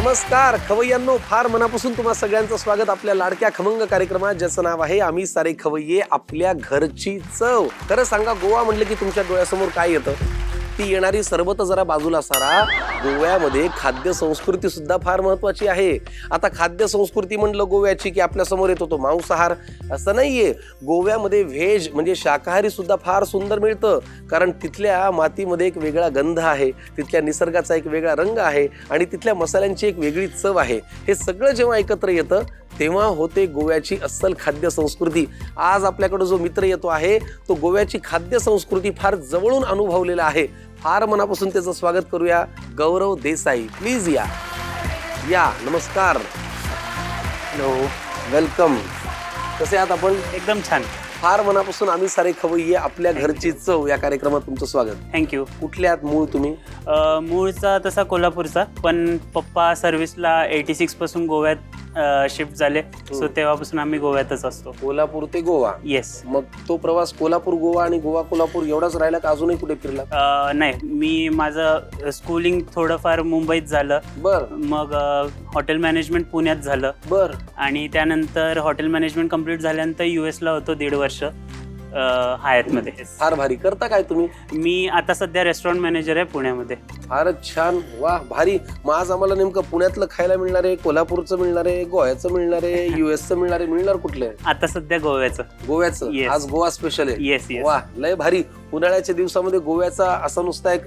नमस्कार खवय्यांनो, फार मनापासून तुम्हा सगळ्यांचं स्वागत आपल्या लाडक्या खमंग कार्यक्रमात, ज्याचं नाव आहे आम्ही सारे खवय्ये आपल्या घरची चव. खरं सांगा, गोवा म्हटलं की तुमच्या डोळ्यासमोर काय येतं? ती येणारी सरबत जरा बाजूला सारा. गोव्यामध्ये खाद्य संस्कृती सुद्धा फार महत्वाची आहे. आता खाद्य संस्कृती म्हणलं गोव्याची की आपल्या समोर येतो तो मांसाहार, असं नाहीये. गोव्यामध्ये व्हेज म्हणजे शाकाहारी सुद्धा फार सुंदर मिळतं, कारण तिथल्या मातीमध्ये एक वेगळा गंध आहे, तिथल्या निसर्गाचा एक वेगळा रंग आहे आणि तिथल्या मसाल्यांची एक वेगळी चव आहे. हे सगळं जेव्हा एकत्र येतं तेव्हा होते गोव्याची अस्सल खाद्य संस्कृती. आज आपल्याकडे जो मित्र येतो आहे तो गोव्याची खाद्य संस्कृती फार जवळून अनुभवलेला आहे. फार मनापासून त्याचं स्वागत करूया. गौरव देसाई, प्लीज या. या, नमस्कार. Hello, welcome. कसे आहात आपण? एकदम छान. फार मनापासून आम्ही सारे खवय्ये आपल्या घरची चव या कार्यक्रमात तुमचं स्वागत. थँक्यू. कुठले आहात मूळ तुम्ही? मूळचा तसा कोल्हापूरचा, पण पप्पा सर्व्हिसला 86 पासून गोव्यात शिफ्ट झाले, सो तेव्हापासून आम्ही गोव्यातच असतो. कोल्हापूर ते गोवा? येस. मग तो प्रवास कोल्हापूर गोवा आणि गोवा कोल्हापूर एवढाच राहिला का अजूनही कुठे फिरला? नाही, मी माझं स्कूलिंग थोडंफार मुंबईत झालं. बर. मग हॉटेल मॅनेजमेंट पुण्यात झालं. बर. आणि त्यानंतर हॉटेल मॅनेजमेंट कम्प्लीट झाल्यानंतर US ला होतो 1.5 वर्ष हयातमध्ये. फार भारी. करता काय तुम्ही? मी आता सध्या रेस्टॉरंट मॅनेजर आहे पुण्यामध्ये. फारच छान. वा, भारी. मग आज आम्हाला नेमकं पुण्यातलं खायला मिळणार आहे, कोल्हापूरचं मिळणार आहे, गोव्याचं मिळणार आहे, US चं मिळणार आहे, मिळणार कुठलं आहे? आता सध्या गोव्याचं. गोव्याचं. Yes. आज गोवा स्पेशल आहे. Yes yes. वा, लय भारी. उन्हाळ्याच्या दिवसामध्ये गोव्याचा असा नुसता एक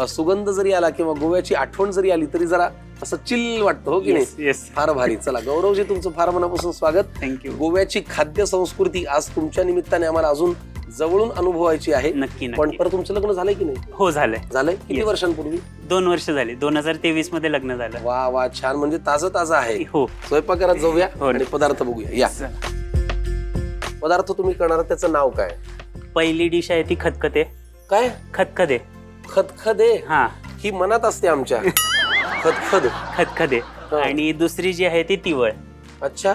सुगंध जरी आला किंवा गोव्याची आठवण जरी आली तरी जरा असं चिल वाटतं, हो की नाही? येस. फार भारी. चला गौरवजी, तुमचं फार मनापासून स्वागत. थँक्यू. गोव्याची खाद्य संस्कृती आज तुमच्या निमित्ताने आम्हाला अजून जवळून अनुभवायची आहे. नक्की पण नक्की. परत तुमचं लग्न झालंय की नाही? हो, झालंय. झालंय. किती Yes. वर्षांपूर्वी? 2 वर्ष झाली. 2023 मध्ये लग्न झालं. वा वा, छान. म्हणजे ताजं ताजं आहे. हो. स्वयंपाकघरात जाऊया हो. आणि पदार्थ बघूया. या, पदार्थ तुम्ही करणार त्याचं नाव काय? पहिली डिश आहे ती खतखते. काय? खतखते. खतखदे? हा, ही मनात असते आमच्या. खतखद. खतखते. हो. आणि दुसरी जी आहे ती तिवळ. अच्छा.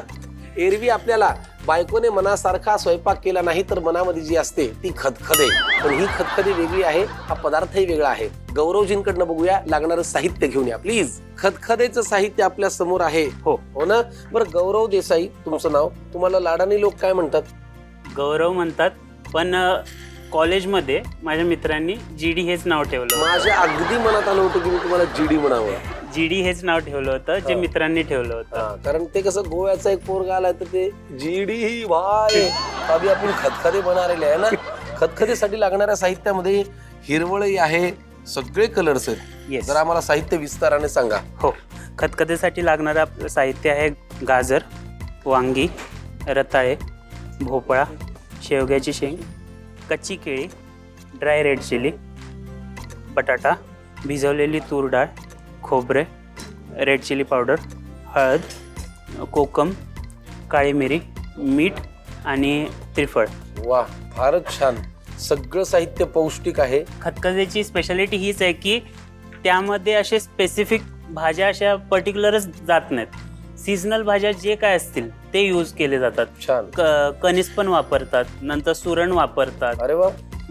एरवी आपल्याला बायकोने मनासारखा स्वयंपाक केला नाही तर मनामध्ये जी असते ती खतखदे, पण ही खतखदे वेगळी आहे, हा पदार्थही वेगळा आहे. गौरवजींकडनं बघूया, लागणारं साहित्य घेऊन या प्लीज. खतखदेचं साहित्य आपल्या समोर आहे. हो. हो ना? बरं, गौरव देसाई तुमचं नाव. तुम्हाला लाडाने लोक काय म्हणतात? गौरव म्हणतात, पण कॉलेजमध्ये माझ्या मित्रांनी GD हेच नाव ठेवलं. माझ्या अगदी मनात आलं होतं की मी तुम्हाला GD म्हणावं. GD हेच नाव ठेवलं होतं, जे मित्रांनी ठेवलं होतं. कारण ते कसं गोव्याचा एक पोरगा आलाय तर ते GD ही भाई अभि आपण खतखदे बनवलेले आहे ना. खतखदेसाठी लागणाऱ्या साहित्यामध्ये हिरवळही आहे, सगळे कलर्स आहेत. Yes. जर आम्हाला साहित्य विस्ताराने सांगा. हो. खतखतेसाठी लागणारं आपलं साहित्य आहे गाजर, वांगी, रताळे, भोपळा, शेवग्याची शेंग, कच्ची केळी, ड्राय रेड चिली, बटाटा, भिजवलेली तूर डाळ, खोबरे, रेड चिली पावडर, हळद, कोकम, काळी मिरी, मीठ आणि त्रिफळ. वा, फारच छान. सगळं साहित्य पौष्टिक आहे. खतखतेची स्पेशालिटी हीच आहे की त्यामध्ये असे स्पेसिफिक भाज्या अशा पर्टिक्युलरच जात नाहीत. सीझनल भाज्या जे काय असतील ते यूज केले जातात. छान. कणीस पण वापरतात, नंतर सुरण वापरतात. अरे वा.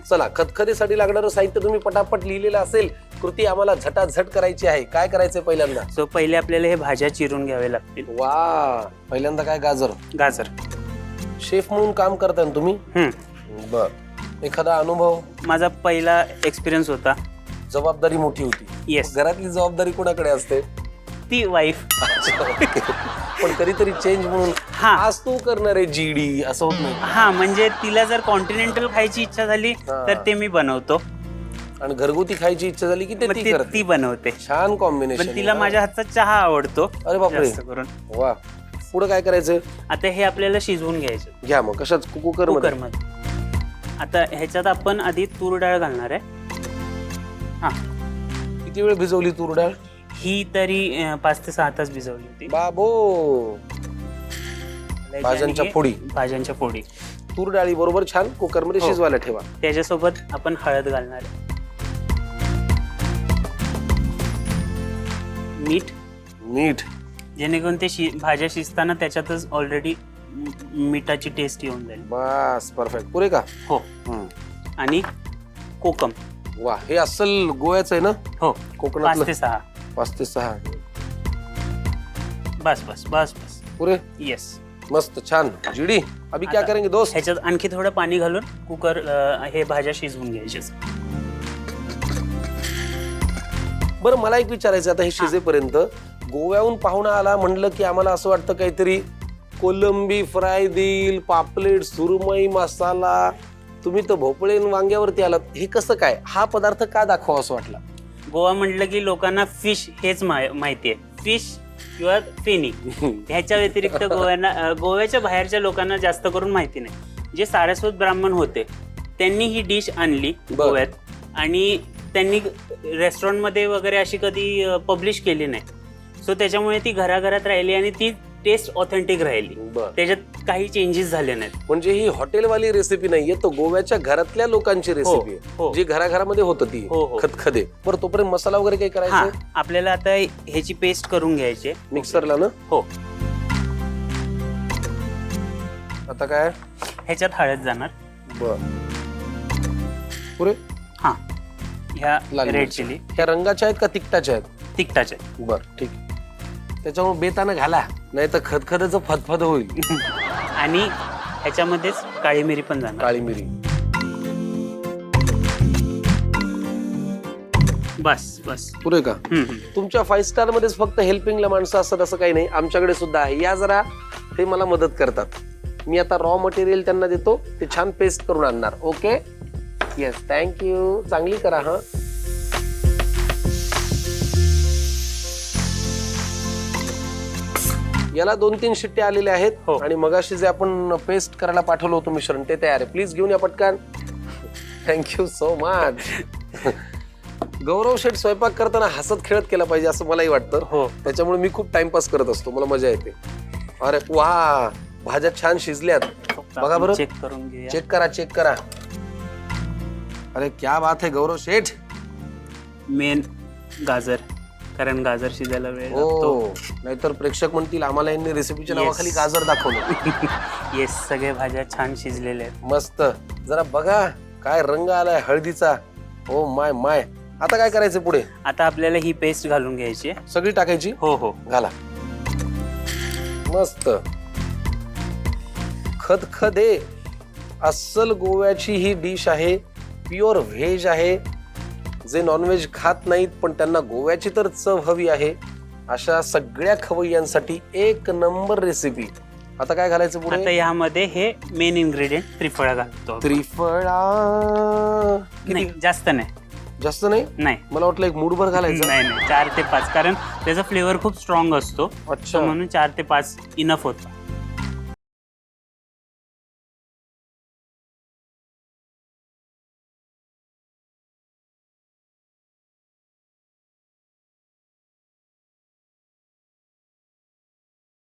चला, खतखदेसाठी लागणारं साहित्य तुम्ही पटापट लिहिलेलं असेल. कृती आम्हाला झटाझट करायची आहे. काय करायचंय पहिल्यांदा? सो पहिले आपल्याला हे भाज्या चिरून घ्यावे लागतील. वा, पहिल्यांदा काय? गाजर. गाजर. शेफ म्हणून काम करताय ना तुम्ही? बर. एखादा अनुभव? माझा पहिला एक्सपिरियन्स होता. जबाबदारी मोठी होती. येस. घरातली जबाबदारी कोणाकडे असते? ती वाईफ. पण कधीतरी चेंज म्हणून हा. आज तू करणार आहे GD असं होत नाही? हा, म्हणजे तिला जर कॉन्टिनेंटल खायची इच्छा झाली तर ते मी बनवतो, आणि घरगुती खायची इच्छा झाली की ते मग ती ती करते. बनवते. छान कॉम्बिनेशन. पण तिला माझ्या हातचा चहा आवडतो. अरे बापरे. जास्त करून. वा. पुढे काय करायचं? आता हे आपल्याला शिजवून घ्यायचं घ्या. मग कशात? कुकर मध्ये? कुकरमध्ये. आता ह्याच्यात आपण आधी तूर डाळ घालणार आहे. हा, किती वेळ भिजवली तूर डाळ? ही तरी 5 ते 6 तास भिजवली होती. बाबो. भाज्यांच्या फोडी. भाज्यांच्या फोडी. तूर डाळी बरोबर छान कुकर मध्ये हो. शिजवायला ठेवा. त्याच्यासोबत आपण हळद घालणार आहे, मीठ, जेणेकरून ते भाज्या शिजताना त्याच्यातच ऑलरेडी मिठाची टेस्ट येऊन जाईल. बस, परफेक्ट. पुरे का? हो. आणि कोकम. वा, हे अस्सल गोव्याचं आहे ना? हो. कोकणातलं. 5 ते 6. 5 ते 6. बस बस बस बस. पुरे येस. मस्त छान. जीडी अभी क्या आता करेंगे दोस्त? ह्याच्यात आणखी थोडं पाणी घालून कुकर हे भाज्या शिजवून घ्यायच्या. बरं मला एक विचारायचं आता हे शिजेपर्यंत, गोव्याहून पाहुणा आला म्हणलं की आम्हाला असं वाटतं काहीतरी कोलंबी फ्राय देईल, पापलेट, सुरमई मसाला. तुम्ही तर भोपळे आणि वांग्यावरती आलात. हे कसं काय? हा पदार्थ का दाखवा असं वाटला? गोवा म्हटलं की लोकांना फिश हेच माहिती आहे. फिश किंवा फेनी ह्याच्या व्यतिरिक्त गोव्याच्या बाहेरच्या लोकांना जास्त करून माहिती नाही. जे सारस्वत ब्राह्मण होते त्यांनी ही डिश आणली गोव्यात आणि त्यांनी रेस्टॉरंटमध्ये वगैरे अशी कधी पब्लिश केली नाही. सो त्याच्यामुळे ती घराघरात राहिली आणि ती टेस्ट ऑथेंटिक राहिली. त्याच्यात काही चेंजेस झाले नाहीत. म्हणजे ही हॉटेलवाली रेसिपी नाहीये, तो गोव्याच्या घरातल्या लोकांची रेसिपी आहे जी घराघरामध्ये होत ती खतखदे. बरं तोपर्यंत मसाला वगैरे काही करायचं? आपल्याला आता ह्याची पेस्ट करून घ्यायची मिक्सरला ना. हो. आता काय ह्याच्यात हळद जाणार. बर पुरे. हा ह्या लाल रेड मिरची. चिली ह्या रंगाच्या आहेत का तिखटाच्या आहेत? तिखटाचे. बर ठीक. त्याच्यामुळे बेतानं घाला नाही तर खदखदाचं फदफद होईल. आणि ह्याच्यामध्येच काळी मिरी पण जाणार. काळी मिरी. बस बस पुरे का? तुमच्या 5 स्टार मध्येच फक्त हेल्पिंगला माणसं असतात असं काही नाही, आमच्याकडे सुद्धा आहे. या जरा, ते मला मदत करतात. मी आता रॉ मटेरियल त्यांना देतो, ते छान पेस्ट करून आणणार. ओके. Yes thank you. चांगली करा. हा याला 2-3 शिट्ट्या आलेल्या आहेत आणि मगाशी जे आपण पेस्ट करायला पाठवलं होतं मिश्रण ते तयार आहे. प्लीज घेऊन या पटकन. Thank you so much. Gaurav Sheth स्वयंपाक करताना हसत खेळत केला पाहिजे असं मलाही वाटतं. त्याच्यामुळे मी खूप टाइमपास करत असतो, मला मजा येते. अरे वा, भाज्या छान शिजल्यात. बघा बरं, चेक करून घ्या. चेक करा. अरे क्या बात है गौरव शेठ. मेन गाजर, कारण गाजर शिजायला वेळ हो, नाहीतर प्रेक्षक म्हणतील आम्हाला यांनी रेसिपीच्या नावाखाली गाजर दाखवलं. येस, सगळे भाज्या छान शिजलेल्या आहेत. मस्त. जरा बघा काय रंग आलाय हळदीचा. ओ माय माय. आता काय करायचं पुढे? आता आपल्याला ही पेस्ट घालून घ्यायची. सगळी टाकायची? हो. घाला. मस्त. खदखदे अस्सल गोव्याची ही डिश आहे. प्युअर व्हेज आहे. जे नॉनव्हेज खात नाहीत पण त्यांना गोव्याची तर चव हवी आहे, अशा सगळ्या खवय्यांसाठी एक नंबर रेसिपी. आता काय घालायचं पुढे? आता यामध्ये हे मेन इन्ग्रेडियंट त्रिफळा घालतो. त्रिफळा नाही, जास्त नाही. जास्त नाही. मला वाटलं एक मूठभर घालायचं. नाही 4 ते 5, कारण त्याचा फ्लेवर खूप स्ट्रॉंग असतो. अच्छा. म्हणून 4 ते 5 इनफ होतं.